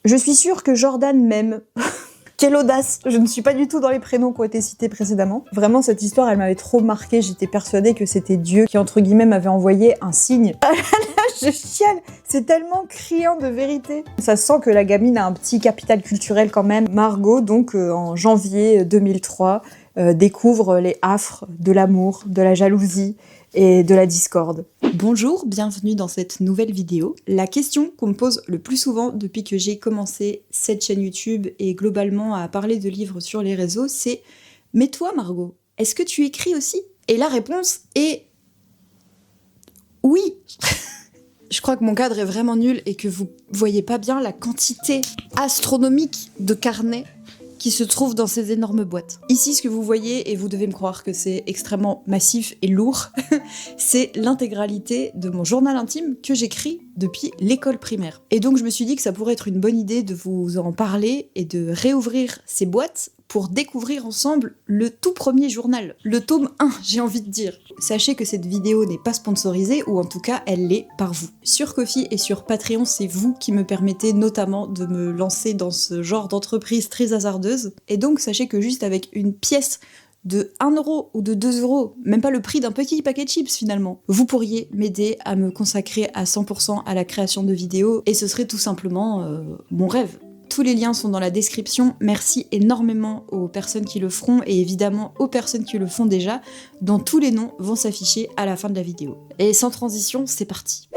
Je suis sûre que Jordan m'aime. Quelle audace! Je ne suis pas du tout dans les prénoms qui ont été cités précédemment. Vraiment, cette histoire, elle m'avait trop marquée. J'étais persuadée que c'était Dieu qui, entre guillemets, m'avait envoyé un signe. Ah là là, je chiale! C'est tellement criant de vérité. Ça sent que la gamine a un petit capital culturel quand même. Margot, donc, en janvier 2003, découvre les affres de l'amour, de la jalousie et de la discorde. Bonjour, bienvenue dans cette nouvelle vidéo. La question qu'on me pose le plus souvent depuis que j'ai commencé cette chaîne YouTube et globalement à parler de livres sur les réseaux, c'est « Mais toi Margot, est-ce que tu écris aussi ?» Et la réponse est « Oui !» Je crois que mon cadre est vraiment nul et que vous voyez pas bien la quantité astronomique de carnets qui se trouvent dans ces énormes boîtes. Ici, ce que vous voyez, et vous devez me croire que c'est extrêmement massif et lourd, c'est l'intégralité de mon journal intime que j'écris depuis l'école primaire. Et donc je me suis dit que ça pourrait être une bonne idée de vous en parler et de réouvrir ces boîtes pour découvrir ensemble le tout premier journal. Le tome 1, j'ai envie de dire. Sachez que cette vidéo n'est pas sponsorisée, ou en tout cas, elle l'est par vous. Sur Ko-fi et sur Patreon, c'est vous qui me permettez notamment de me lancer dans ce genre d'entreprise très hasardeuse. Et donc, sachez que juste avec une pièce de 1€ ou de 2€, même pas le prix d'un petit paquet de chips finalement, vous pourriez m'aider à me consacrer à 100% à la création de vidéos, et ce serait tout simplement mon rêve. Tous les liens sont dans la description. Merci énormément aux personnes qui le feront et évidemment aux personnes qui le font déjà, dont tous les noms vont s'afficher à la fin de la vidéo. Et sans transition, c'est parti.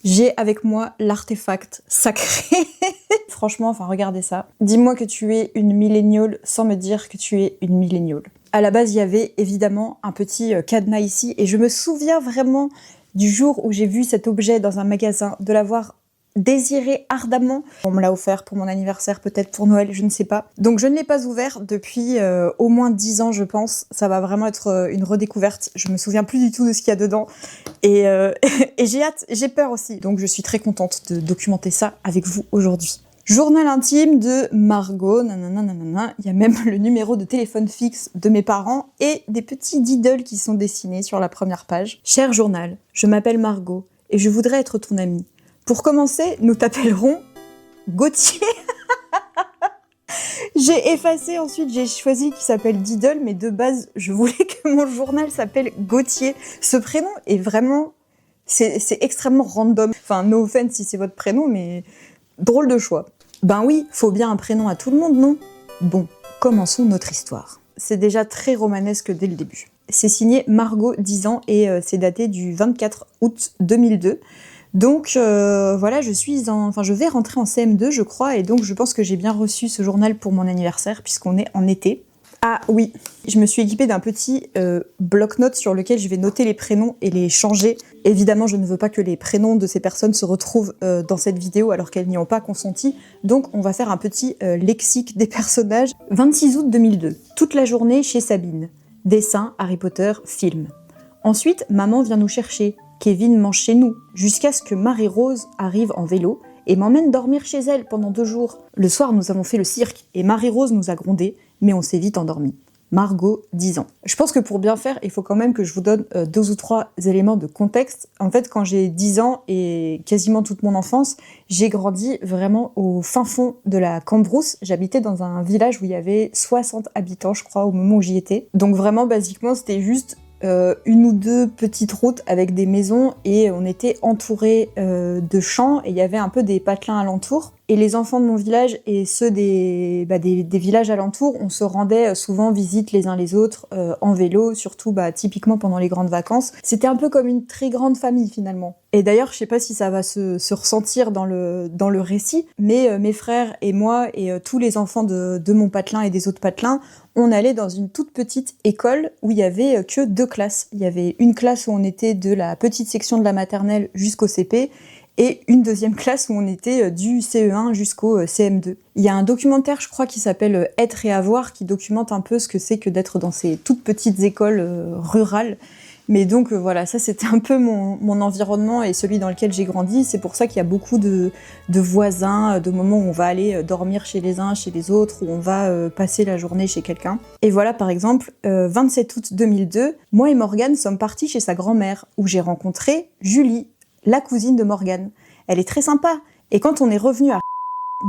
J'ai avec moi l'artefact sacré. Franchement, enfin regardez ça. Dis-moi que tu es une milléniale sans me dire que tu es une milléniale. À la base, il y avait évidemment un petit cadenas ici et je me souviens vraiment du jour où j'ai vu cet objet dans un magasin, de l'avoir désiré ardemment. On me l'a offert pour mon anniversaire, peut-être pour Noël, je ne sais pas. Donc je ne l'ai pas ouvert depuis au moins 10 ans, je pense. Ça va vraiment être une redécouverte. Je me souviens plus du tout de ce qu'il y a dedans. Et j'ai hâte, j'ai peur aussi. Donc je suis très contente de documenter ça avec vous aujourd'hui. Journal intime de Margot, nanana, nanana. Il y a même le numéro de téléphone fixe de mes parents et des petits diddles qui sont dessinés sur la première page. Cher journal, je m'appelle Margot et je voudrais être ton amie. Pour commencer, nous t'appellerons Gauthier. J'ai effacé, ensuite j'ai choisi qu'il s'appelle Diddle, mais de base, je voulais que mon journal s'appelle Gauthier. Ce prénom est vraiment... C'est extrêmement random. Enfin, no offense si c'est votre prénom, mais drôle de choix. Ben oui, faut bien un prénom à tout le monde, non? Bon, commençons notre histoire. C'est déjà très romanesque dès le début. C'est signé Margot, 10 ans, et c'est daté du 24 août 2002. Donc voilà, je vais rentrer en CM2 je crois, et donc je pense que j'ai bien reçu ce journal pour mon anniversaire puisqu'on est en été. Ah oui, je me suis équipée d'un petit bloc-notes sur lequel je vais noter les prénoms et les changer. Évidemment, je ne veux pas que les prénoms de ces personnes se retrouvent dans cette vidéo alors qu'elles n'y ont pas consenti, donc on va faire un petit lexique des personnages. 26 août 2002, toute la journée chez Sabine. Dessin, Harry Potter, film. Ensuite, maman vient nous chercher. Kevin mange chez nous, jusqu'à ce que Marie-Rose arrive en vélo et m'emmène dormir chez elle pendant 2 jours. Le soir, nous avons fait le cirque et Marie-Rose nous a grondés, mais on s'est vite endormi. Margot, 10 ans. Je pense que pour bien faire, il faut quand même que je vous donne 2 ou 3 éléments de contexte. En fait, quand j'ai 10 ans et quasiment toute mon enfance, j'ai grandi vraiment au fin fond de la Cambrousse. J'habitais dans un village où il y avait 60 habitants, je crois, au moment où j'y étais. Donc vraiment, basiquement, c'était juste... 1 ou 2 petites routes avec des maisons et on était entourés de champs et il y avait un peu des patelins alentours. Et les enfants de mon village et ceux des villages alentours, on se rendait souvent visite les uns les autres en vélo, surtout typiquement pendant les grandes vacances. C'était un peu comme une très grande famille finalement. Et d'ailleurs, je sais pas si ça va se ressentir dans le récit, mais mes frères et moi et tous les enfants de mon patelin et des autres patelins, on allait dans une toute petite école où il y avait que 2 classes. Il y avait une classe où on était de la petite section de la maternelle jusqu'au CP, et une deuxième classe où on était du CE1 jusqu'au CM2. Il y a un documentaire, je crois, qui s'appelle Être et avoir, qui documente un peu ce que c'est que d'être dans ces toutes petites écoles rurales. Mais donc voilà, ça c'était un peu mon environnement et celui dans lequel j'ai grandi. C'est pour ça qu'il y a beaucoup de voisins, de moments où on va aller dormir chez les uns, chez les autres, où on va passer la journée chez quelqu'un. Et voilà, par exemple, 27 août 2002, moi et Morgane sommes partis chez sa grand-mère, où j'ai rencontré Julie, la cousine de Morgane. Elle est très sympa. Et quand on est revenu à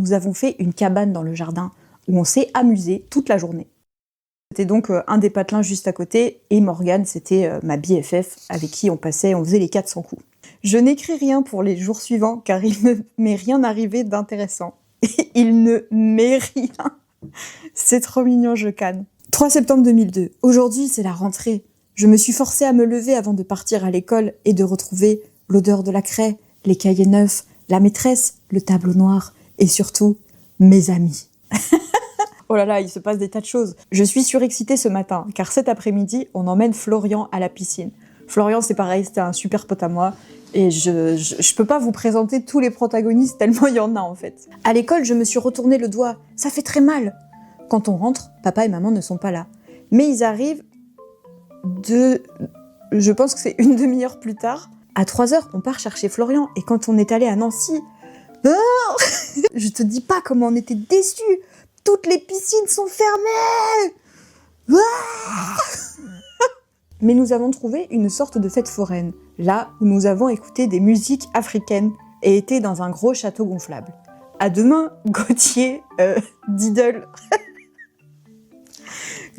nous avons fait une cabane dans le jardin où on s'est amusé toute la journée. C'était donc un des patelins juste à côté, et Morgane, c'était ma BFF avec qui on faisait les 400 coups. Je n'écris rien pour les jours suivants car il ne m'est rien arrivé d'intéressant. Il ne m'est rien. C'est trop mignon, je canne. 3 septembre 2002. Aujourd'hui, c'est la rentrée. Je me suis forcée à me lever avant de partir à l'école et de retrouver l'odeur de la craie, les cahiers neufs, la maîtresse, le tableau noir et surtout mes amis. Oh là là, il se passe des tas de choses. Je suis surexcitée ce matin, car cet après-midi, on emmène Florian à la piscine. Florian, c'est pareil, c'était un super pote à moi, et je peux pas vous présenter tous les protagonistes, tellement il y en a en fait. À l'école, je me suis retourné le doigt, ça fait très mal. Quand on rentre, papa et maman ne sont pas là. Mais ils arrivent je pense que c'est une demi-heure plus tard. À 3h, on part chercher Florian, et quand on est allé à Nancy, je te dis pas comment on était déçus. Toutes les piscines sont fermées. Mais nous avons trouvé une sorte de fête foraine, là où nous avons écouté des musiques africaines et été dans un gros château gonflable. À demain, Gauthier, Diddle.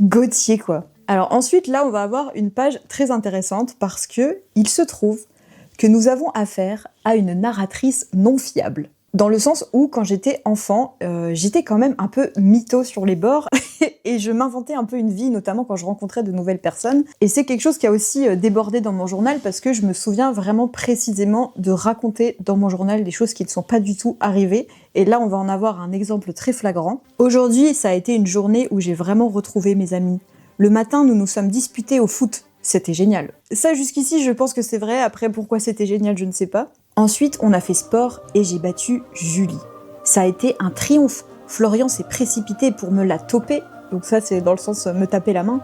Gauthier, quoi. Alors ensuite, là, on va avoir une page très intéressante parce que il se trouve que nous avons affaire à une narratrice non fiable. Dans le sens où, quand j'étais enfant, j'étais quand même un peu mytho sur les bords et je m'inventais un peu une vie, notamment quand je rencontrais de nouvelles personnes. Et c'est quelque chose qui a aussi débordé dans mon journal parce que je me souviens vraiment précisément de raconter dans mon journal des choses qui ne sont pas du tout arrivées. Et là, on va en avoir un exemple très flagrant. Aujourd'hui, ça a été une journée où j'ai vraiment retrouvé mes amis. Le matin, nous nous sommes disputés au foot. C'était génial. Ça, jusqu'ici, je pense que c'est vrai. Après, pourquoi c'était génial, je ne sais pas. Ensuite, on a fait sport et j'ai battu Julie. Ça a été un triomphe. Florian s'est précipité pour me la toper. Donc ça, c'est dans le sens me taper la main.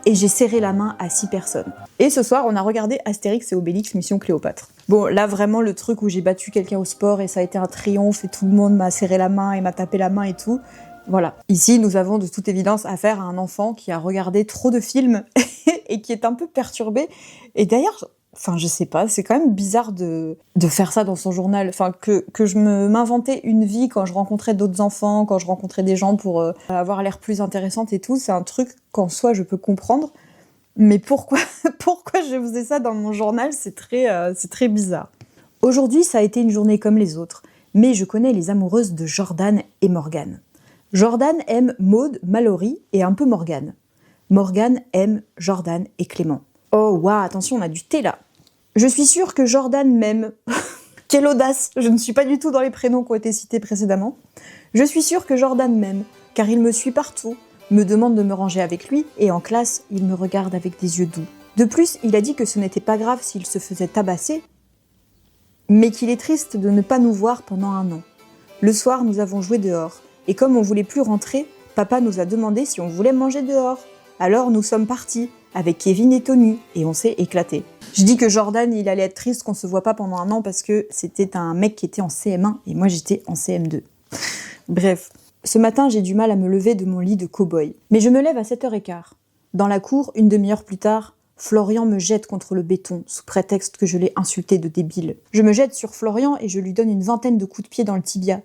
Et j'ai serré la main à 6 personnes. Et ce soir, on a regardé Astérix et Obélix Mission Cléopâtre. Bon, là, vraiment, le truc où j'ai battu quelqu'un au sport et ça a été un triomphe et tout le monde m'a serré la main et m'a tapé la main et tout. Voilà. Ici, nous avons de toute évidence affaire à un enfant qui a regardé trop de films et qui est un peu perturbé. Et d'ailleurs, enfin, je sais pas, c'est quand même bizarre de faire ça dans son journal. Enfin, que je m'inventais une vie quand je rencontrais d'autres enfants, quand je rencontrais des gens pour avoir l'air plus intéressante et tout. C'est un truc qu'en soi, je peux comprendre. Mais pourquoi je faisais ça dans mon journal, c'est très bizarre. Aujourd'hui, ça a été une journée comme les autres. Mais je connais les amoureuses de Jordan et Morgane. Jordan aime Maud, Mallory et un peu Morgane. Morgane aime Jordan et Clément. Oh, waouh, attention, on a du thé là. Je suis sûre que Jordan m'aime. Quelle audace, je ne suis pas du tout dans les prénoms qui ont été cités précédemment. Je suis sûre que Jordan m'aime, car il me suit partout, me demande de me ranger avec lui, et en classe, il me regarde avec des yeux doux. De plus, il a dit que ce n'était pas grave s'il se faisait tabasser, mais qu'il est triste de ne pas nous voir pendant 1 an. Le soir, nous avons joué dehors, et comme on voulait plus rentrer, papa nous a demandé si on voulait manger dehors. Alors nous sommes partis, avec Kevin et Tony, et on s'est éclatés. Je dis que Jordan, il allait être triste qu'on se voit pas pendant 1 an parce que c'était un mec qui était en CM1 et moi j'étais en CM2. Bref, ce matin j'ai du mal à me lever de mon lit de cow-boy. Mais je me lève à 7h15. Dans la cour, une demi-heure plus tard, Florian me jette contre le béton, sous prétexte que je l'ai insulté de débile. Je me jette sur Florian et je lui donne une 20aine de coups de pied dans le tibia.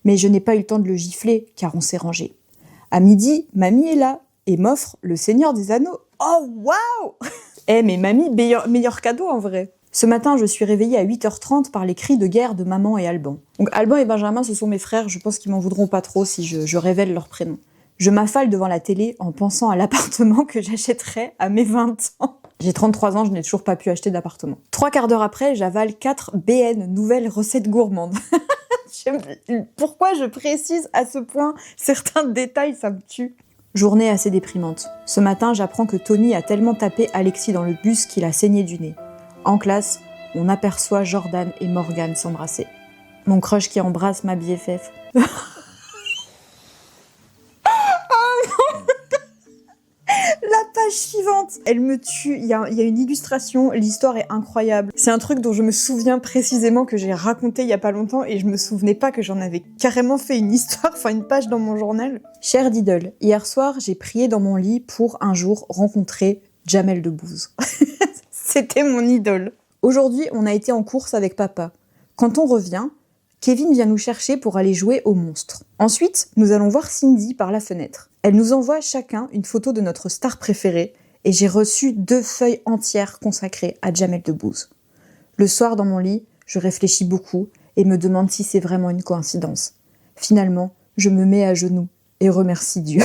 Mais je n'ai pas eu le temps de le gifler, car on s'est rangé. À midi, mamie est là, et m'offre le Seigneur des Anneaux. Oh, waouh! Mais mamie, meilleur cadeau en vrai. Ce matin, je suis réveillée à 8h30 par les cris de guerre de maman et Alban. Donc Alban et Benjamin, ce sont mes frères, je pense qu'ils m'en voudront pas trop si je révèle leur prénom. Je m'affale devant la télé en pensant à l'appartement que j'achèterais à mes 20 ans. J'ai 33 ans, je n'ai toujours pas pu acheter d'appartement. 3 quarts d'heure après, j'avale 4 BN, nouvelles recettes gourmandes. Pourquoi je précise à ce point certains détails, ça me tue. Journée assez déprimante. Ce matin, j'apprends que Tony a tellement tapé Alexis dans le bus qu'il a saigné du nez. En classe, on aperçoit Jordan et Morgane s'embrasser. Mon crush qui embrasse ma BFF. La page suivante, elle me tue, il y a une illustration, l'histoire est incroyable. C'est un truc dont je me souviens précisément que j'ai raconté il y a pas longtemps et je me souvenais pas que j'en avais carrément fait une histoire, enfin une page dans mon journal. Cher Diddle, hier soir j'ai prié dans mon lit pour un jour rencontrer Jamel Debbouze. C'était mon idole. Aujourd'hui, on a été en course avec papa. Quand on revient, Kevin vient nous chercher pour aller jouer au monstre. Ensuite, nous allons voir Cindy par la fenêtre. Elle nous envoie chacun une photo de notre star préférée et j'ai reçu 2 feuilles entières consacrées à Jamel Debbouze. Le soir dans mon lit, je réfléchis beaucoup et me demande si c'est vraiment une coïncidence. Finalement, je me mets à genoux et remercie Dieu.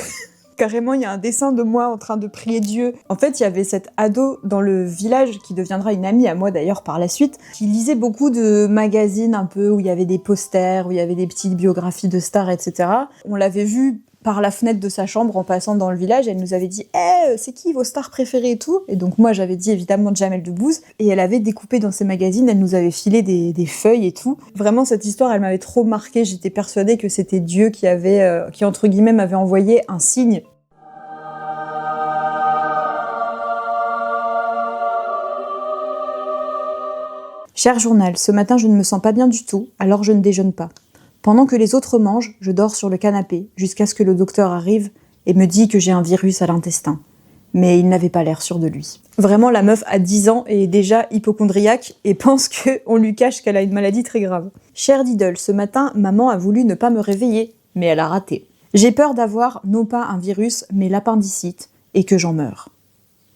Carrément, il y a un dessin de moi en train de prier Dieu. En fait, il y avait cette ado dans le village, qui deviendra une amie à moi d'ailleurs par la suite, qui lisait beaucoup de magazines un peu où il y avait des posters, où il y avait des petites biographies de stars, etc. On l'avait vue par la fenêtre de sa chambre en passant dans le village. Elle nous avait dit « Hey, c'est qui vos stars préférées et tout ?» Et donc moi, j'avais dit évidemment Jamel Debbouze. Et elle avait découpé dans ses magazines, elle nous avait filé des feuilles et tout. Vraiment, cette histoire, elle m'avait trop marquée. J'étais persuadée que c'était Dieu qui avait, qui entre guillemets, m'avait envoyé un signe. Cher journal, ce matin je ne me sens pas bien du tout, alors je ne déjeune pas. Pendant que les autres mangent, je dors sur le canapé, jusqu'à ce que le docteur arrive et me dit que j'ai un virus à l'intestin. Mais il n'avait pas l'air sûr de lui. Vraiment, la meuf a 10 ans et est déjà hypocondriaque et pense qu'on lui cache qu'elle a une maladie très grave. Cher Diddle, ce matin, maman a voulu ne pas me réveiller, mais elle a raté. J'ai peur d'avoir, non pas un virus, mais l'appendicite, et que j'en meure.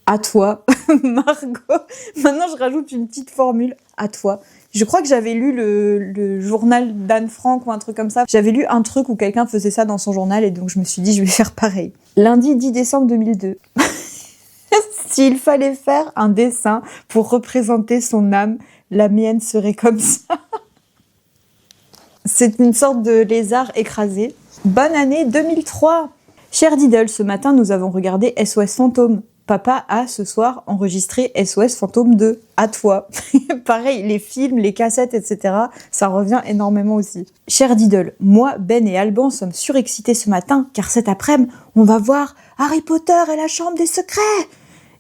À toi, Margot. Maintenant, je rajoute une petite formule. À toi. Je crois que j'avais lu le journal d'Anne Frank ou un truc comme ça. J'avais lu un truc où quelqu'un faisait ça dans son journal et donc je me suis dit, je vais faire pareil. Lundi 10 décembre 2002. S'il fallait faire un dessin pour représenter son âme, la mienne serait comme ça. C'est une sorte de lézard écrasé. Bonne année 2003. Cher Diddle, ce matin, nous avons regardé SOS Fantôme. Papa a, ce soir, enregistré SOS Fantôme 2. À toi. Pareil, les films, les cassettes, etc., ça revient énormément aussi. Cher Diddle, moi, Ben et Alban sommes surexcités ce matin, car cet après-midi, on va voir Harry Potter et la Chambre des Secrets.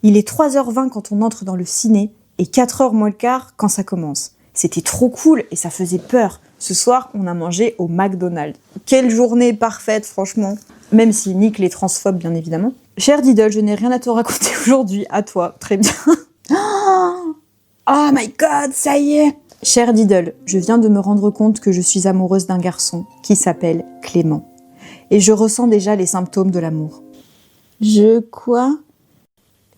Il est 3h20 quand on entre dans le ciné, et 4h moins le quart quand ça commence. C'était trop cool et ça faisait peur. Ce soir, on a mangé au McDonald's. Quelle journée parfaite, franchement. Même si nique les transphobes, bien évidemment. Cher Diddle, je n'ai rien à te raconter aujourd'hui. À toi. Très bien. Oh my god, ça y est. Cher Diddle, je viens de me rendre compte que je suis amoureuse d'un garçon qui s'appelle Clément. Et je ressens déjà les symptômes de l'amour. Quoi ?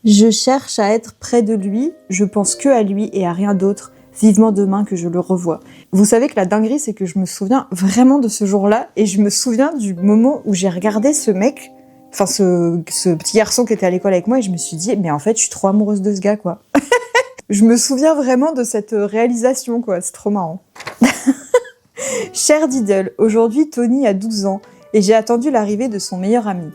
Je cherche à être près de lui, je pense que à lui et à rien d'autre. Vivement demain que je le revois. Vous savez que la dinguerie, c'est que je me souviens vraiment de ce jour-là et je me souviens du moment où j'ai regardé ce mec, enfin ce petit garçon qui était à l'école avec moi et je me suis dit, mais en fait, je suis trop amoureuse de ce gars, quoi. Je me souviens vraiment de cette réalisation, quoi. C'est trop marrant. Cher Diddle, aujourd'hui, Tony a 12 ans et j'ai attendu l'arrivée de son meilleur ami.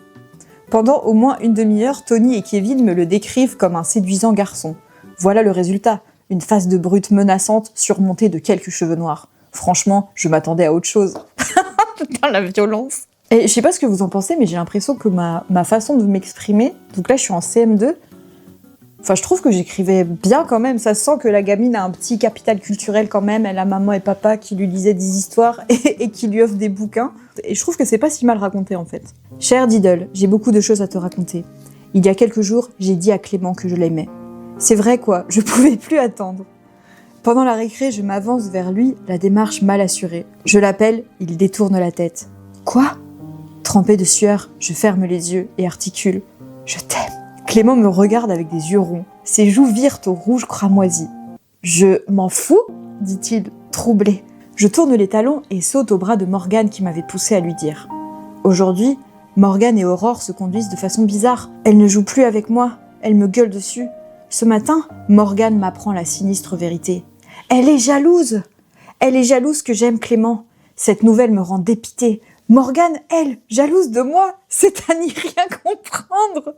Pendant au moins une demi-heure, Tony et Kevin me le décrivent comme un séduisant garçon. Voilà le résultat. Une face de brute menaçante surmontée de quelques cheveux noirs. Franchement, je m'attendais à autre chose. Putain, la violence. Et je sais pas ce que vous en pensez, mais j'ai l'impression que ma façon de m'exprimer, donc là je suis en CM2, enfin je trouve que j'écrivais bien quand même, ça sent que la gamine a un petit capital culturel quand même, elle a maman et papa qui lui lisaient des histoires et qui lui offrent des bouquins, et je trouve que c'est pas si mal raconté en fait. Cher Diddle, j'ai beaucoup de choses à te raconter. Il y a quelques jours, j'ai dit à Clément que je l'aimais. C'est vrai quoi, je pouvais plus attendre. Pendant la récré, je m'avance vers lui, la démarche mal assurée. Je l'appelle, il détourne la tête. Quoi ? Trempé de sueur, je ferme les yeux et articule. Je t'aime. Clément me regarde avec des yeux ronds. Ses joues virent au rouge cramoisi. Je m'en fous, dit-il, troublé. Je tourne les talons et saute au bras de Morgane qui m'avait poussé à lui dire. Aujourd'hui, Morgane et Aurore se conduisent de façon bizarre. Elle ne joue plus avec moi, elle me gueule dessus. Ce matin, Morgane m'apprend la sinistre vérité. Elle est jalouse. Elle est jalouse que j'aime Clément. Cette nouvelle me rend dépitée. Morgane, elle, jalouse de moi, c'est à n'y rien comprendre.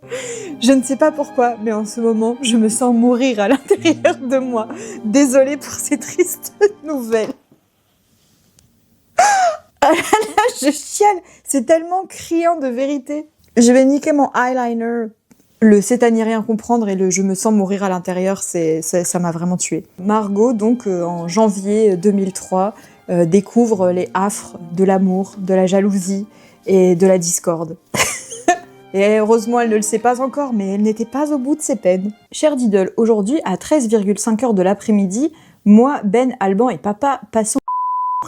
Je ne sais pas pourquoi, mais en ce moment, je me sens mourir à l'intérieur de moi. Désolée pour ces tristes nouvelles. Ah là là, je chiale. C'est tellement criant de vérité. Je vais niquer mon eyeliner. Le c'est à n'y rien comprendre et le je me sens mourir à l'intérieur, ça m'a vraiment tué. Margot, donc en janvier 2003, découvre les affres de l'amour, de la jalousie et de la discorde. Et heureusement, elle ne le sait pas encore, mais elle n'était pas au bout de ses peines. Cher Diddle, aujourd'hui, à 13,5 heures de l'après-midi, moi, Ben, Alban et papa passons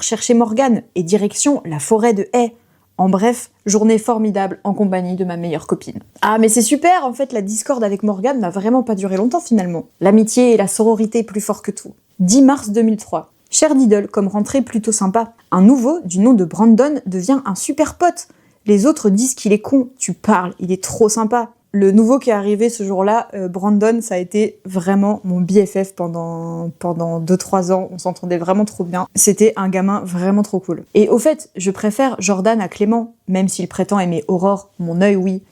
chercher Morgane et direction la forêt de haies. En bref, journée formidable en compagnie de ma meilleure copine. Ah mais c'est super, en fait la discorde avec Morgane n'a vraiment pas duré longtemps finalement. L'amitié et la sororité plus fort que tout. 10 mars 2003. Cher Diddle, comme rentrée plutôt sympa. Un nouveau, du nom de Brandon, devient un super pote. Les autres disent qu'il est con. Tu parles, il est trop sympa. Le nouveau qui est arrivé ce jour-là, Brandon, ça a été vraiment mon BFF pendant 2-3 ans. On s'entendait vraiment trop bien. C'était un gamin vraiment trop cool. Et au fait, je préfère Jordan à Clément, même s'il prétend aimer Aurore, mon œil oui.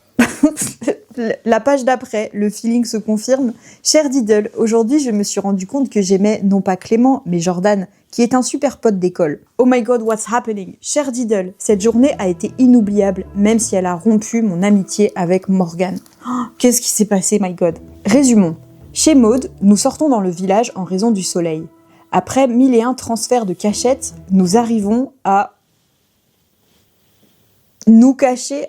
La page d'après, le feeling se confirme. Cher Diddle, aujourd'hui je me suis rendu compte que j'aimais non pas Clément, mais Jordan, qui est un super pote d'école. Oh my god, what's happening? Cher Diddle, cette journée a été inoubliable, même si elle a rompu mon amitié avec Morgane. Oh, qu'est-ce qui s'est passé, my god? Résumons. Chez Maud, nous sortons dans le village en raison du soleil. Après 1001 transferts de cachette, nous arrivons à nous cacher,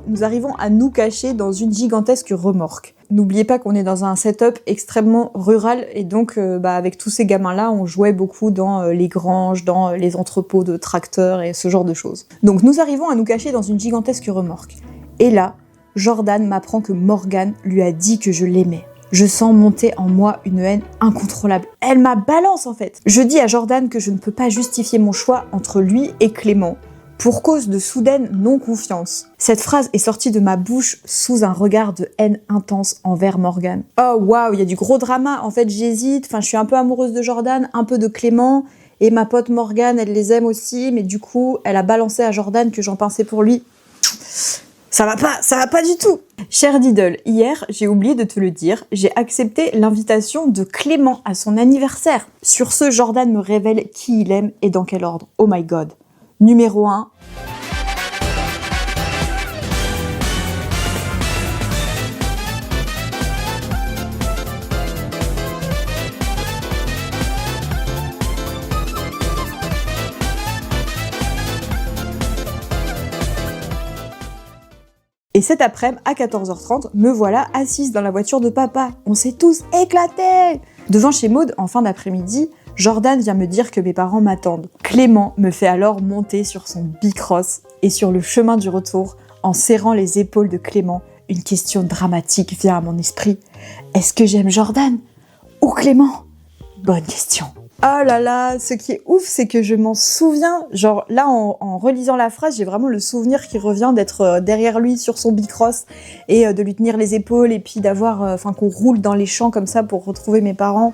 nous arrivons à nous cacher dans une gigantesque remorque. N'oubliez pas qu'on est dans un setup extrêmement rural et donc avec tous ces gamins-là, on jouait beaucoup dans les granges, dans les entrepôts de tracteurs et ce genre de choses. Donc nous arrivons à nous cacher dans une gigantesque remorque. Et là, Jordan m'apprend que Morgane lui a dit que je l'aimais. Je sens monter en moi une haine incontrôlable. Elle m'a balance en fait. Je dis à Jordan que je ne peux pas justifier mon choix entre lui et Clément, pour cause de soudaine non-confiance. Cette phrase est sortie de ma bouche sous un regard de haine intense envers Morgane. Oh waouh, il y a du gros drama, en fait j'hésite, je suis un peu amoureuse de Jordan, un peu de Clément, et ma pote Morgane, elle les aime aussi, mais du coup, elle a balancé à Jordan que j'en pensais pour lui. Ça va pas du tout. Cher Diddle, hier, j'ai oublié de te le dire, j'ai accepté l'invitation de Clément à son anniversaire. Sur ce, Jordan me révèle qui il aime et dans quel ordre. Oh my god. Numéro 1. Et cet après-midi, à 14h30, me voilà assise dans la voiture de papa. On s'est tous éclatés. Devant chez Maud, en fin d'après-midi, Jordan vient me dire que mes parents m'attendent. Clément me fait alors monter sur son bicross et sur le chemin du retour, en serrant les épaules de Clément, une question dramatique vient à mon esprit. Est-ce que j'aime Jordan ou Clément? Bonne question. Oh là là, ce qui est ouf, c'est que je m'en souviens. Genre là, en relisant la phrase, j'ai vraiment le souvenir qui revient d'être derrière lui sur son bicross et de lui tenir les épaules et puis d'avoir, qu'on roule dans les champs comme ça pour retrouver mes parents.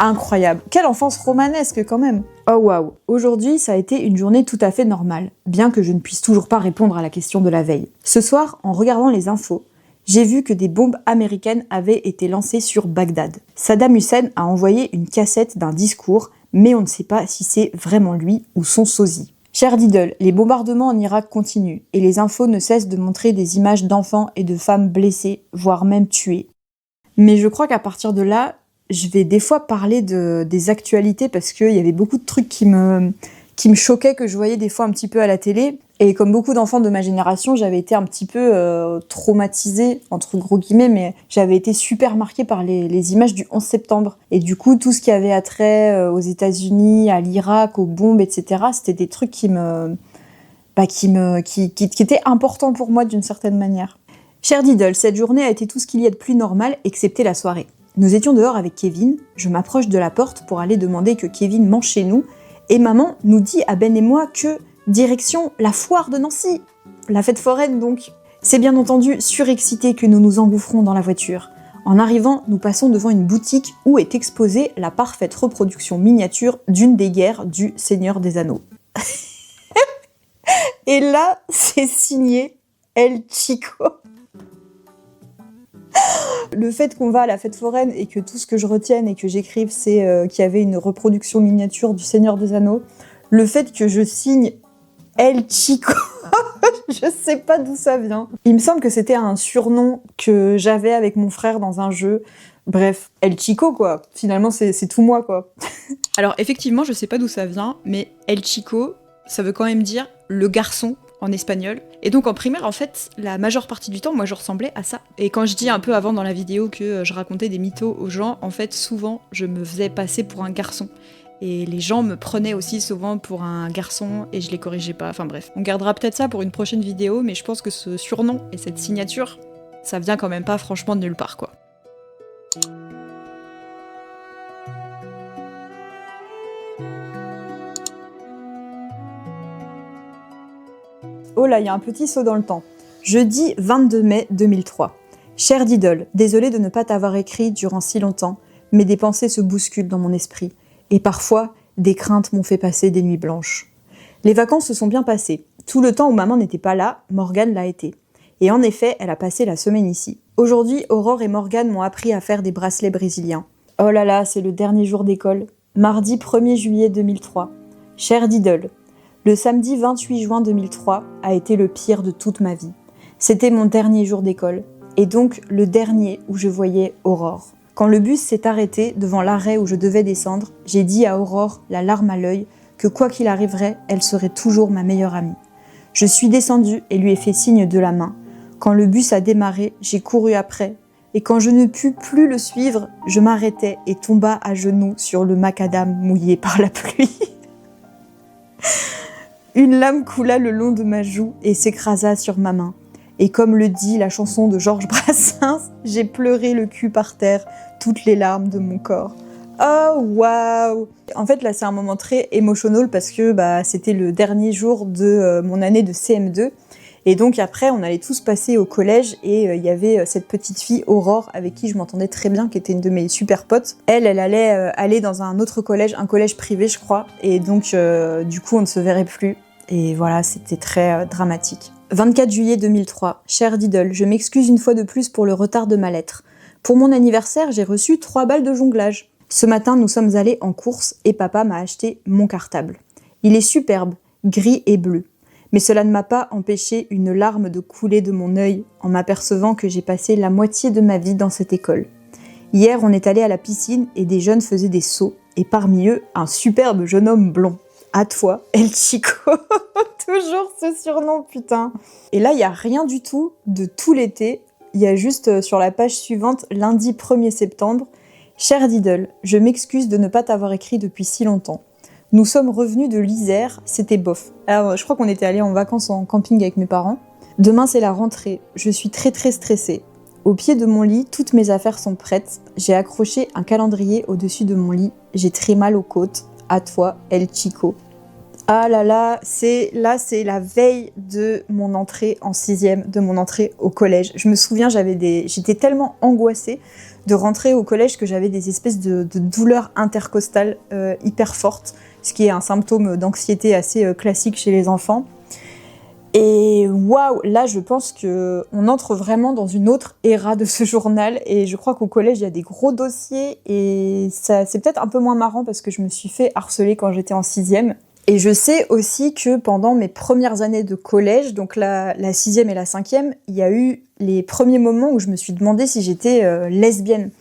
Incroyable. Quelle enfance romanesque quand même. Oh waouh. Aujourd'hui, ça a été une journée tout à fait normale, bien que je ne puisse toujours pas répondre à la question de la veille. Ce soir, en regardant les infos, j'ai vu que des bombes américaines avaient été lancées sur Bagdad. Saddam Hussein a envoyé une cassette d'un discours, mais on ne sait pas si c'est vraiment lui ou son sosie. Cher Diddle, les bombardements en Irak continuent, et les infos ne cessent de montrer des images d'enfants et de femmes blessées, voire même tuées. Mais je crois qu'à partir de là, je vais des fois parler des actualités parce qu'il y avait beaucoup de trucs qui me choquaient, que je voyais des fois un petit peu à la télé. Et comme beaucoup d'enfants de ma génération, j'avais été un petit peu traumatisée, entre gros guillemets, mais j'avais été super marquée par les images du 11 septembre. Et du coup, tout ce qui avait attrait aux États-Unis, à l'Irak, aux bombes, etc., c'était des trucs qui étaient importants pour moi d'une certaine manière. Cher Diddle, cette journée a été tout ce qu'il y a de plus normal, excepté la soirée. Nous étions dehors avec Kevin, je m'approche de la porte pour aller demander que Kevin mange chez nous, et maman nous dit à Ben et moi que direction la foire de Nancy, la fête foraine donc. C'est bien entendu surexcité que nous nous engouffrons dans la voiture. En arrivant, nous passons devant une boutique où est exposée la parfaite reproduction miniature d'une des guerres du Seigneur des Anneaux. Et là, c'est signé El Chico. Le fait qu'on va à la fête foraine et que tout ce que je retienne et que j'écrive, c'est qu'il y avait une reproduction miniature du Seigneur des Anneaux. Le fait que je signe El Chico, je sais pas d'où ça vient. Il me semble que c'était un surnom que j'avais avec mon frère dans un jeu. Bref, El Chico quoi. Finalement, c'est tout moi quoi. Alors effectivement, je sais pas d'où ça vient, mais El Chico, ça veut quand même dire le garçon en espagnol. Et donc en primaire, en fait, la majeure partie du temps, moi je ressemblais à ça. Et quand je dis un peu avant dans la vidéo que je racontais des mythos aux gens, en fait, souvent, je me faisais passer pour un garçon. Et les gens me prenaient aussi souvent pour un garçon et je les corrigeais pas. Enfin bref, on gardera peut-être ça pour une prochaine vidéo, mais je pense que ce surnom et cette signature, ça vient quand même pas franchement de nulle part, quoi. Oh là, il y a un petit saut dans le temps. Jeudi 22 mai 2003. Chère Didol, désolée de ne pas t'avoir écrit durant si longtemps, mais des pensées se bousculent dans mon esprit. Et parfois, des craintes m'ont fait passer des nuits blanches. Les vacances se sont bien passées. Tout le temps où maman n'était pas là, Morgane l'a été. Et en effet, elle a passé la semaine ici. Aujourd'hui, Aurore et Morgane m'ont appris à faire des bracelets brésiliens. Oh là là, c'est le dernier jour d'école. Mardi 1er juillet 2003. Chère Didol, le samedi 28 juin 2003 a été le pire de toute ma vie. C'était mon dernier jour d'école, et donc le dernier où je voyais Aurore. Quand le bus s'est arrêté devant l'arrêt où je devais descendre, j'ai dit à Aurore, la larme à l'œil, que quoi qu'il arriverait, elle serait toujours ma meilleure amie. Je suis descendue et lui ai fait signe de la main. Quand le bus a démarré, j'ai couru après, et quand je ne pus plus le suivre, je m'arrêtai et tomba à genoux sur le macadam mouillé par la pluie. Une lame coula le long de ma joue et s'écrasa sur ma main. Et comme le dit la chanson de Georges Brassens, j'ai pleuré le cul par terre, toutes les larmes de mon corps. Oh waouh! En fait là c'est un moment très émotionnel parce que c'était le dernier jour de mon année de CM2. Et donc après on allait tous passer au collège et il y avait cette petite fille Aurore avec qui je m'entendais très bien, qui était une de mes super potes. Elle allait aller dans un autre collège, un collège privé je crois. Et donc du coup on ne se verrait plus. Et voilà, c'était très dramatique. 24 juillet 2003. Chère Didol, je m'excuse une fois de plus pour le retard de ma lettre. Pour mon anniversaire, j'ai reçu 3 balles de jonglage. Ce matin, nous sommes allés en course et papa m'a acheté mon cartable. Il est superbe, gris et bleu. Mais cela ne m'a pas empêché une larme de couler de mon œil en m'apercevant que j'ai passé la moitié de ma vie dans cette école. Hier, on est allé à la piscine et des jeunes faisaient des sauts. Et parmi eux, un superbe jeune homme blond. À toi, El Chico. Toujours ce surnom, putain. Et là, il n'y a rien du tout de tout l'été. Il y a juste sur la page suivante, lundi 1er septembre. Chère Didol, je m'excuse de ne pas t'avoir écrit depuis si longtemps. Nous sommes revenus de l'Isère, c'était bof. Alors, je crois qu'on était allés en vacances en camping avec mes parents. Demain, c'est la rentrée. Je suis très très stressée. Au pied de mon lit, toutes mes affaires sont prêtes. J'ai accroché un calendrier au-dessus de mon lit. J'ai très mal aux côtes. À toi, El Chico. Ah là là, c'est la veille de mon entrée en 6e, de mon entrée au collège. Je me souviens, j'étais tellement angoissée de rentrer au collège que j'avais des espèces de douleurs intercostales hyper fortes, ce qui est un symptôme d'anxiété assez classique chez les enfants. Et waouh, là je pense qu'on entre vraiment dans une autre ère de ce journal et je crois qu'au collège il y a des gros dossiers et ça, c'est peut-être un peu moins marrant parce que je me suis fait harceler quand j'étais en 6e. Et je sais aussi que pendant mes premières années de collège, donc la 6e et la 5e, il y a eu les premiers moments où je me suis demandé si j'étais lesbienne.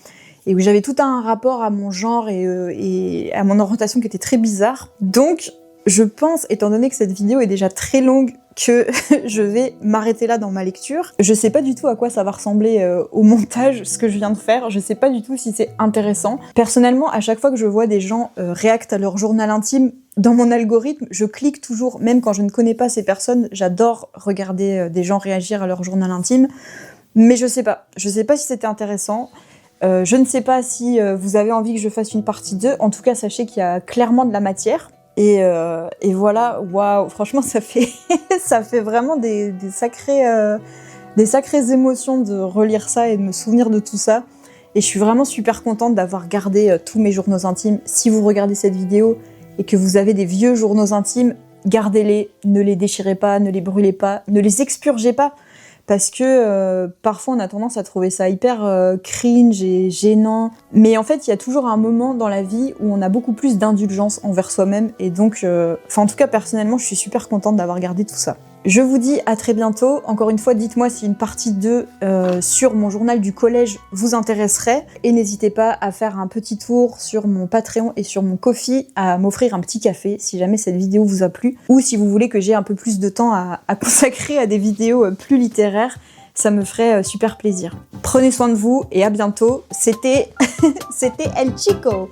Et où j'avais tout un rapport à mon genre et à mon orientation qui était très bizarre. Donc, je pense, étant donné que cette vidéo est déjà très longue, que je vais m'arrêter là dans ma lecture. Je sais pas du tout à quoi ça va ressembler au montage, ce que je viens de faire. Je sais pas du tout si c'est intéressant. Personnellement, à chaque fois que je vois des gens réactent à leur journal intime, dans mon algorithme, je clique toujours, même quand je ne connais pas ces personnes, j'adore regarder des gens réagir à leur journal intime. Mais je sais pas si c'était intéressant. Je ne sais pas si vous avez envie que je fasse une partie 2. En tout cas, sachez qu'il y a clairement de la matière. Et voilà, waouh, franchement, ça fait vraiment des sacrées émotions de relire ça et de me souvenir de tout ça. Et je suis vraiment super contente d'avoir gardé tous mes journaux intimes. Si vous regardez cette vidéo et que vous avez des vieux journaux intimes, gardez-les, ne les déchirez pas, ne les brûlez pas, ne les expurgez pas. Parce que parfois on a tendance à trouver ça hyper cringe et gênant. Mais en fait, il y a toujours un moment dans la vie où on a beaucoup plus d'indulgence envers soi-même. Et donc, en tout cas, personnellement, je suis super contente d'avoir gardé tout ça. Je vous dis à très bientôt. Encore une fois, dites-moi si une partie 2 sur mon journal du collège vous intéresserait. Et n'hésitez pas à faire un petit tour sur mon Patreon et sur mon Ko-fi, à m'offrir un petit café si jamais cette vidéo vous a plu. Ou si vous voulez que j'ai un peu plus de temps à consacrer à des vidéos plus littéraires, ça me ferait super plaisir. Prenez soin de vous et à bientôt. C'était El Chico.